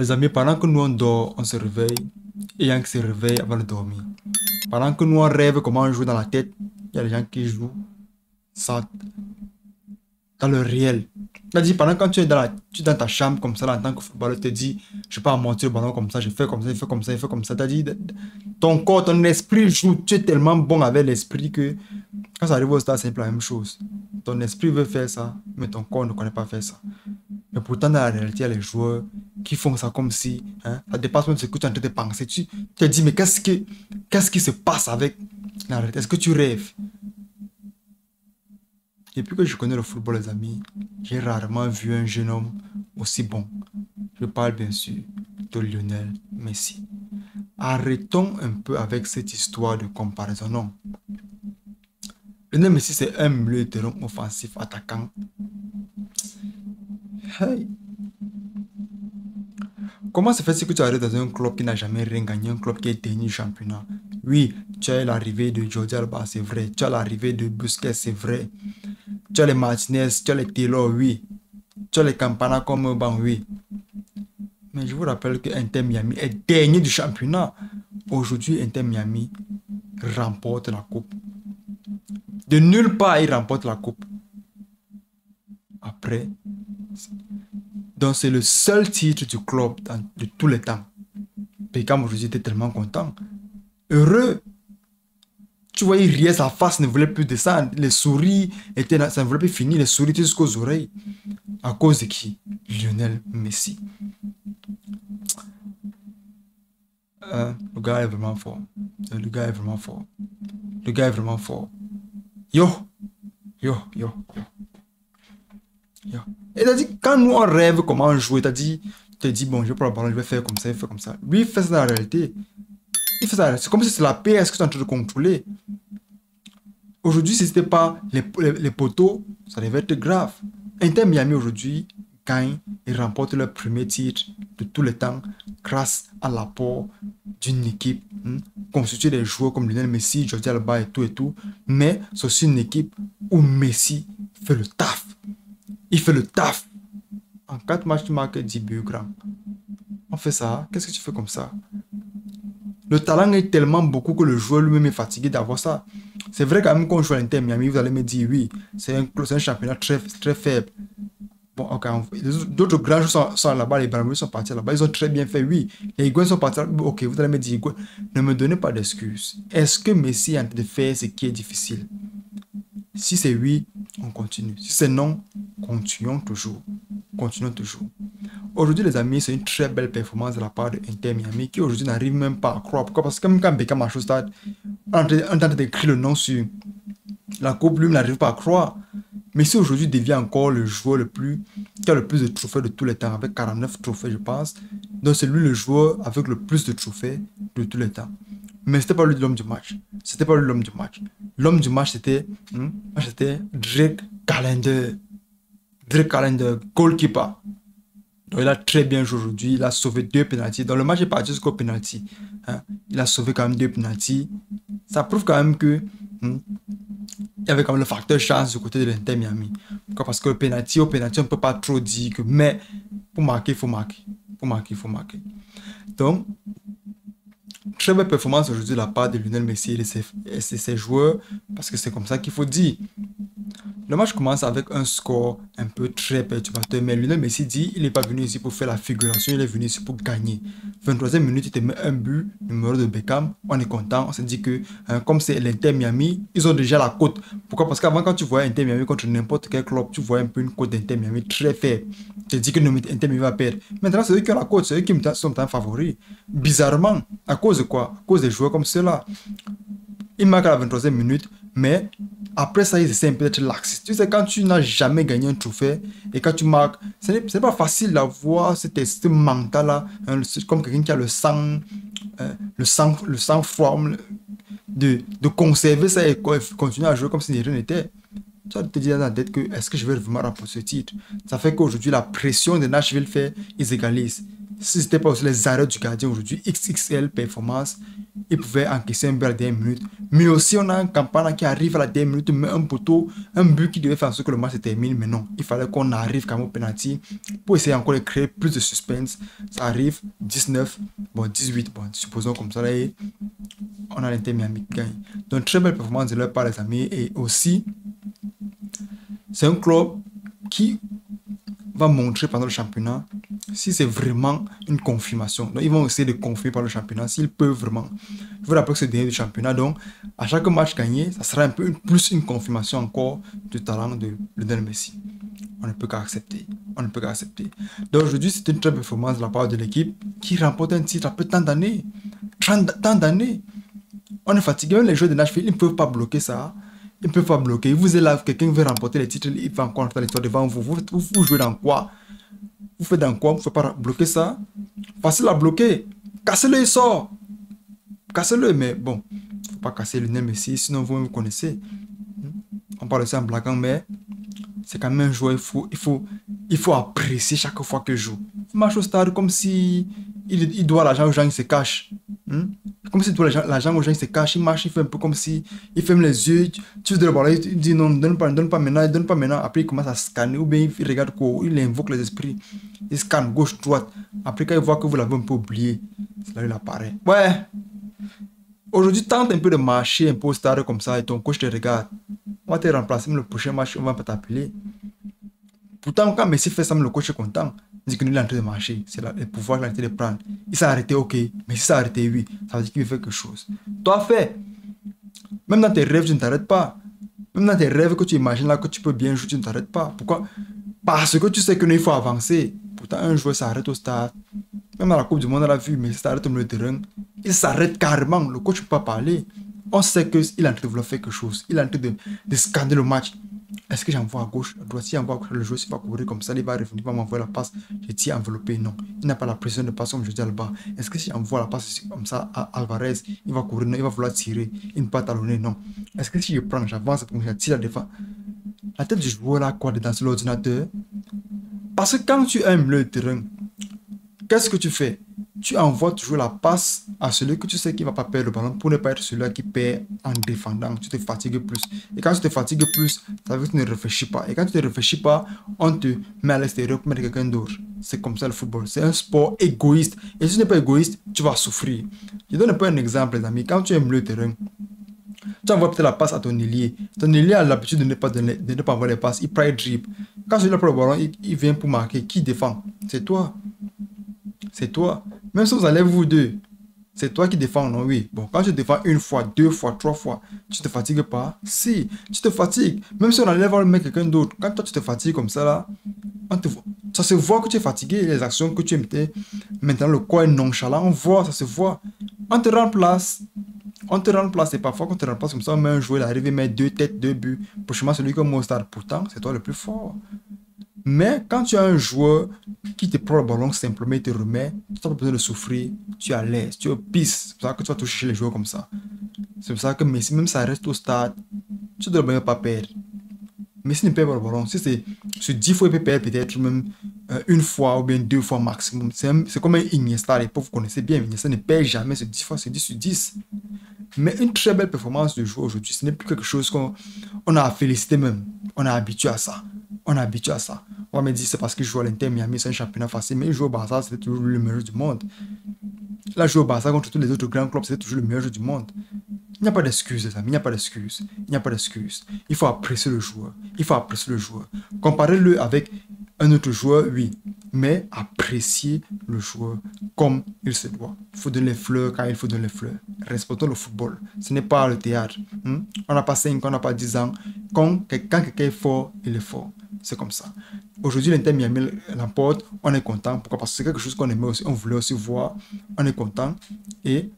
Les amis, pendant que nous on dort, on se réveille. Et Yank se réveille avant de dormir. Pendant que nous on rêve comment on joue dans la tête, il y a des gens qui jouent ça dans le réel. C'est-à-dire, pendant que tu es dans ta chambre comme ça, là, en tant que footballeur, tu te dis, je ne vais pas monter le ballon comme ça, je fais comme ça, je fais comme ça, je fais comme ça. C'est-à-dire, ton corps, ton esprit joue. Tu es tellement bon avec l'esprit que quand ça arrive au stade, c'est un peu la même chose. Ton esprit veut faire ça, mais ton corps ne connaît pas faire ça. Mais pourtant, dans la réalité, il y a les joueurs qui font ça comme si, hein, ça dépasse même ce que tu es en train de penser. Tu te dis, mais qu'est-ce qui se passe avec la réalité? Est-ce que tu rêves? Depuis que je connais le football, les amis, j'ai rarement vu un jeune homme aussi bon. Je parle bien sûr de Lionel Messi. Arrêtons un peu avec cette histoire de comparaison. Non. Lionel Messi, c'est un milieu de terrain offensif attaquant. Hey. Comment se fait-il que tu arrives dans un club qui n'a jamais rien gagné, un club qui est dernier du championnat? Oui, tu as l'arrivée de Jordi Alba, c'est vrai. Tu as l'arrivée de Busquets, c'est vrai. Tu as les Martinez, tu as les Taylor, oui. Tu as les Campana comme Ban, oui. Mais je vous rappelle que Inter Miami est dernier du championnat. Aujourd'hui, Inter Miami remporte la coupe. De nulle part, il remporte la coupe. Après, donc c'est le seul titre du club de tous les temps. Beckham aujourd'hui était tellement content. Heureux. Tu vois, il riait, sa face ne voulait plus descendre. Les souris étaient là, ça ne voulait plus finir. Les souris étaient jusqu'aux oreilles. À cause de qui? Lionel Messi. Le gars est vraiment fort. Le gars est vraiment fort. Le gars est vraiment fort. Yo. Yo. Et t'as dit, quand nous on rêve comment jouer, tu te dis, bon, je prends le ballon, je vais faire comme ça, je vais faire comme ça. Lui, il fait ça dans la réalité. Il fait ça, c'est comme si c'est la PS que tu es en train de contrôler. Aujourd'hui, si ce n'était pas les poteaux, ça devait être grave. Inter Miami aujourd'hui gagne et remporte leur premier titre de tous les temps grâce à l'apport d'une équipe constituée des joueurs comme Lionel Messi, Jordi Alba et tout. Mais c'est aussi une équipe où Messi fait le taf. Il fait le taf. En 4 matchs, tu marques 10 buts, grand. On fait ça. Qu'est-ce que tu fais comme ça? Le talent est tellement beaucoup que le joueur lui-même est fatigué d'avoir ça. C'est vrai quand même qu'on joue à l'Inter Miami, vous allez me dire, oui, c'est un championnat très, très faible. Bon, ok, d'autres grands joueurs sont là-bas, les Barbus sont partis là-bas, ils ont très bien fait, oui. Les Higuain sont partis là-bas, ok, vous allez me dire, Higuain, ne me donnez pas d'excuses. Est-ce que Messi est en train de faire ce qui est difficile? Si c'est oui, on continue. Si c'est non, continuons toujours. Continuons toujours. Aujourd'hui, les amis, c'est une très belle performance de la part de Inter Miami qui aujourd'hui n'arrive même pas à croire. Pourquoi? Parce que même quand Beckham marche au stade, on est en train d'écrire le nom sur la coupe, lui n'arrive pas à croire. Messi aujourd'hui devient encore le joueur qui a le plus de trophées de tous les temps, avec 49 trophées, je pense. Donc c'est lui le joueur avec le plus de trophées de tous les temps. Mais c'était pas lui l'homme du match. C'était pas lui l'homme du match. L'homme du match, c'était Drake Callender. Drake Callender, goalkeeper. Donc il a très bien joué aujourd'hui. Il a sauvé 2 pénaltys. Dans le match est parti jusqu'au pénalty. Il a sauvé quand même 2 pénaltys. Ça prouve quand même que il y avait quand même le facteur chance du côté de l'Inter Miami. Pourquoi? Parce que au pénalty, on ne peut pas trop dire que mais pour marquer, il faut marquer. Pour marquer, il faut marquer. Donc, très belle performance aujourd'hui de la part de Lionel Messi et ses joueurs, parce que c'est comme ça qu'il faut dire. Le match commence avec un score un peu très perturbateur, mais Lionel Messi dit il n'est pas venu ici pour faire la figuration, il est venu ici pour gagner. 23e minute, il te met un but, numéro de Beckham, on est content, on se dit que comme c'est l'Inter Miami, ils ont déjà la cote. Pourquoi? Parce qu'avant, quand tu voyais Inter Miami contre n'importe quel club, tu voyais un peu une cote d'Inter Miami très faible. Tu te dis que Inter Miami va perdre. Maintenant, c'est eux qui ont la cote, c'est eux qui sont en favori. Bizarrement, à cause de quoi? À cause des joueurs comme ceux-là. Ils marquent à la 23e minute, mais après ça, ils essaient un peu d'être laxistes. Tu sais, quand tu n'as jamais gagné un trophée et quand tu marques, ce n'est pas facile d'avoir ce mental-là, comme quelqu'un qui a le sang froid, de conserver ça et continuer à jouer comme si rien n'était. Tu vas te dire dans la tête que est-ce que je vais vraiment remporter ce titre? Ça fait qu'aujourd'hui, la pression de Nashville fait, ils égalisent. si c'était pas aussi les arrêts du gardien aujourd'hui, XXL performance, il pouvait encaisser un but à la dernière minute. Mais aussi, on a un Campana qui arrive à la dernière minute, met un poteau, un but qui devait faire en sorte que le match se termine. Mais non, il fallait qu'on arrive quand même au penalty pour essayer encore de créer plus de suspense. Ça arrive, 19, bon 18, bon supposons comme ça, là, et on a l'Inter Miami qui gagne. Donc, très belle performance de leur part, les amis. Et aussi, c'est un club qui va montrer pendant le championnat si c'est vraiment une confirmation. Donc, ils vont essayer de confirmer par le championnat s'ils peuvent vraiment. Je vous rappelle que c'est le dernier du championnat. Donc, à chaque match gagné, ça sera un peu plus une confirmation encore du talent de Lionel Messi. On ne peut qu'accepter. On ne peut qu'accepter. Donc, aujourd'hui, c'est une très belle performance de la part de l'équipe qui remporte un titre après tant d'années. Tant d'années. On est fatigué. Même les joueurs de Nashville, ils ne peuvent pas bloquer ça. Ils ne peuvent pas bloquer. Vous êtes là, quelqu'un veut remporter les titres, il va encore faire l'histoire devant vous. Vous jouez dans quoi? Vous faites dans quoi? Vous ne pouvez pas bloquer ça. Facile à bloquer. Cassez-le, il sort. Cassez-le, mais bon, il ne faut pas casser Lionel Messi, sinon vous connaissez. On parle de ça en blaguant, mais c'est quand même un joueur, il faut apprécier chaque fois qu'il joue. Il marche au stade comme si il doit l'argent aux gens, il se cache. Comme s'il doit l'argent aux gens, il se cache, il marche, il fait un peu comme si il ferme les yeux, tu veux le ballon, il dit non, donne pas maintenant, après il commence à scanner, ou bien il regarde quoi, il invoque les esprits, il scanne gauche, droite, après quand il voit que vous l'avez un peu oublié, c'est là il apparaît. Ouais, aujourd'hui tente un peu de marcher un peu au stade comme ça et ton coach te regarde, on va te remplacer, mais le prochain match on va pas t'appeler. Pourtant quand Messi fait ça, le coach est content. Il dit qu'il est en train de marcher, c'est le pouvoir qu'il est en train de prendre. Il s'est arrêté, ok, mais si s'est arrêté, oui, ça veut dire qu'il veut faire quelque chose. Toi, fais. Même dans tes rêves, tu ne t'arrêtes pas. Même dans tes rêves que tu imagines là que tu peux bien jouer, tu ne t'arrêtes pas. Pourquoi? Parce que tu sais qu'il faut avancer. Pourtant, un joueur s'arrête au stade. Même dans la Coupe du Monde, on l'a vu, mais il s'arrête au milieu de terrain. Il s'arrête carrément. Le coach ne peut pas parler. On sait qu'il est en train de vouloir faire quelque chose. Il est en train de scanner le match. Est-ce que j'envoie à gauche, à droite? Si j'envoie à gauche, le joueur va courir comme ça, il va revenir, il va m'envoyer la passe. Je t'y ai enveloppé, non. Il n'a pas la pression de passe comme je dis à Alba. Est-ce que si j'envoie la passe comme ça à Alvarez, il va courir, non, il va vouloir tirer, il ne va pas talonner, non. Est-ce que si je prends, j'avance, je tire la défense? La tête du joueur là, quoi, dans l'ordinateur? Parce que quand tu as un milieu de terrain, qu'est-ce que tu fais? Tu envoies toujours la passe à celui que tu sais qu'il ne va pas perdre le ballon pour ne pas être celui qui perd en défendant. Tu te fatigues plus. Et quand tu te fatigues plus, ça veut dire que tu ne réfléchis pas. Et quand tu ne réfléchis pas, on te met à l'extérieur pour mettre quelqu'un d'autre. C'est comme ça le football. C'est un sport égoïste. Et si tu n'es pas égoïste, tu vas souffrir. Je donne un peu un exemple, les amis. Quand tu es au milieu de terrain, tu envoies peut-être la passe à ton ailier. Ton ailier a l'habitude de ne pas envoyer les passes. Il prend le dribble. Quand celui-là prend le ballon, il vient pour marquer. Qui défend? C'est toi. C'est toi. Même si vous allez vous deux, c'est toi qui défends, non? Oui. Bon, quand tu défends une fois, deux fois, trois fois, tu te fatigues pas? Si, tu te fatigues. Même si on allait voir le mec quelqu'un d'autre, quand toi tu te fatigues comme ça là, ça se voit que tu es fatigué. Les actions que tu mettais, maintenant le corps est nonchalant, on voit, ça se voit. On te remplace. On te remplace. Et parfois, quand on te remplace comme ça, on met un joueur, il arrive, il met 2 têtes, 2 buts. Prochainement, celui comme au stade. Pourtant, c'est toi le plus fort. Mais quand tu as un joueur qui te prend le ballon simplement et te remet, tu n'as pas besoin de souffrir, tu es à l'aise, tu es au pisse. C'est pour ça que tu vas toucher les joueurs comme ça. C'est pour ça que Messi, même si ça reste au stade, tu ne dois même pas perdre. Messi ne perd pas le ballon. Si c'est sur 10 fois, il peut perdre peut-être même une fois ou bien 2 fois maximum. C'est comme un Iniesta à l'époque, vous connaissez bien. Iniesta ne perd jamais sur 10 fois, c'est 10 sur 10. Mais une très belle performance de joueur aujourd'hui, ce n'est plus quelque chose qu'on a à féliciter même. On est habitué à ça. On est habitué à ça. On va me dire c'est parce qu'il joue à l'Inter Miami, c'est un championnat facile. Mais il joue au Barça, c'était toujours le meilleur du monde. Il a joué au Barça contre tous les autres grands clubs, c'était toujours le meilleur du monde. Il n'y a pas d'excuses, les amis. Il n'y a pas d'excuses. Il n'y a pas d'excuses. Il faut apprécier le joueur. Il faut apprécier le joueur. Comparez-le avec un autre joueur, oui. Mais apprécier le joueur comme il se doit. Il faut donner les fleurs quand il faut donner les fleurs. Respectons le football. Ce n'est pas le théâtre. On n'a pas 5 ans, on n'a pas 10 ans. Quand quelqu'un est fort, il est fort. C'est comme ça. Aujourd'hui, l'Inter Miami l'emporte. On est content. Pourquoi? Parce que c'est quelque chose qu'on aimait aussi. On voulait aussi voir. On est content. Et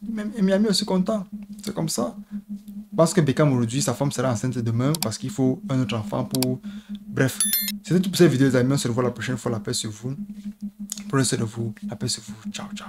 Miami est aussi content. C'est comme ça. Parce que Beckham aujourd'hui, sa femme sera enceinte demain parce qu'il faut un autre enfant pour... Bref, c'était tout pour cette vidéo, les amis. On se revoit la prochaine fois. La paix sur vous. Prenez soin de vous. La paix sur vous. Ciao, ciao.